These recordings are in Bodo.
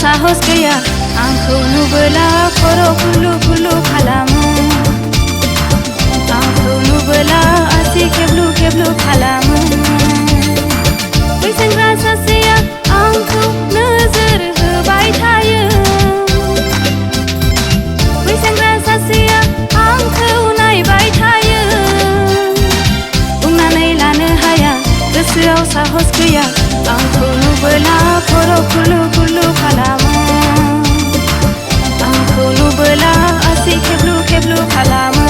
साहस गैया आंखौ नुबोला खर' खुलु खुलु खालामो आंखौ नुबोला आसि खेब्लु खेब्लु खालामो बै सेंग्रा सासेया आंखौ नोजोर होबाय थायो बै सेंग्रा सासेया आंखौ नायबाय थायो बुंनानै लानो हाया गोसोआव साहस गैया आंखौ नुबोला खर' खुलु खुलु खालामो आंखौ नुबोला आसि खेब्लु खेब्लु खालामो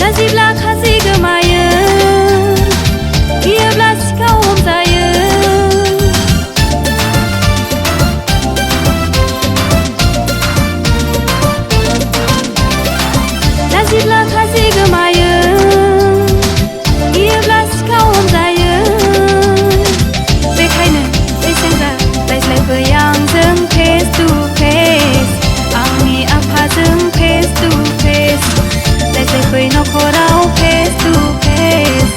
लाजिब्ला खासि गोमायो गियोब्ला सिखाव हमजायो लाजिब्ला खासि गोमायो गियोब्ला सिखाव हमजायो बेखायनो बै सेंग्रा रायज्लायफै आंजों फेस टु फेस आंनि आफाजों फेस टु फेस रायज्लायफै नखराव फेस टु फेस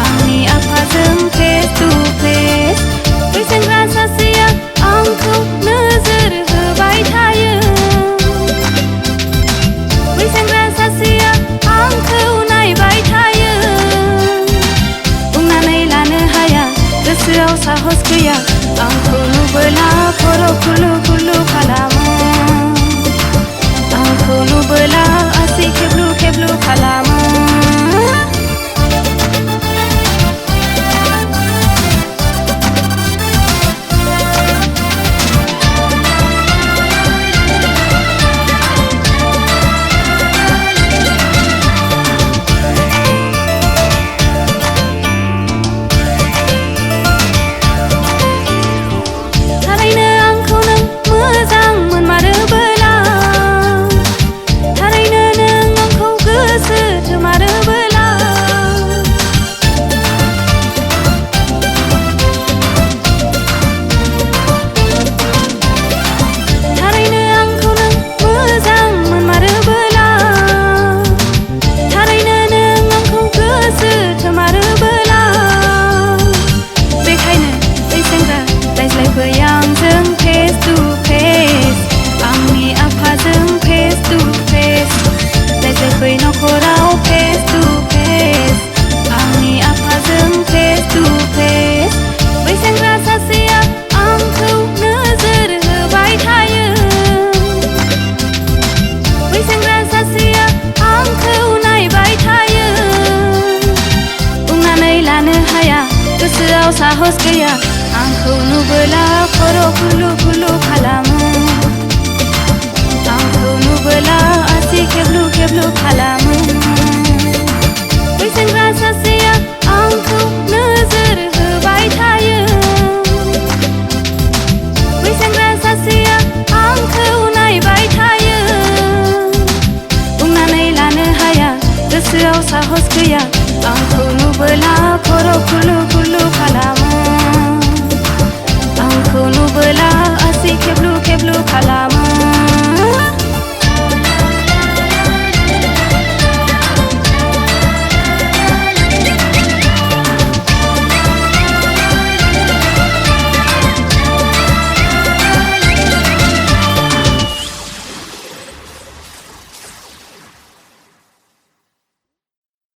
आंनि आफाजों फेस टु फेस बै सेंग्रा सासेया आंखौ नोजोर होबाय थायो बै सेंग्रा सासेया आंखौ नायबाय थायो बुंनानै लानो हाया गोसोआव साहस गैया आंखौ नुबोला खर' खुलु खुलु खालामो आंखौ नुबोला आसि खेब्लु खेब्लु खालामो थारैनो आंखौ नों मोजां मोनमारोबोला थारैनो नों आंखौ गोसो थोमारोबोला थारैनो आंखौ नों मोजां मोनमारोबोला थारैनो नों आंखौ गोसो थोमारोबोला बेखायनो बै सेंग्रा रायज्लायफै आंजों फेस टु फेस आंनि आफाजों फेस टु फेस रायज्लायफै नखराव फेस टु फेस आंनि आफाजों फेस टु फेस बै सेंग्रा सासेया आंखौ नोजोर होबाय थायो बै सेंग्रा सासेया आंखौ नायबाय थायो बुंनानै लानो हाया गोसोआव साहस गैया आंखौ नुबोला खर' खुलु खुलु खालामो आंखौ नुबोला आसि खेब्लु खेब्लु खालामो बै सेंग्रा सासेया आंखौ नोजोर होबाय थायो बै सेंग्रा सासेया आंखौ नायबाय थायो बुंनानै लानो हाया गोसोआव साहस गैया आंखौ नुबोला खर' खुलु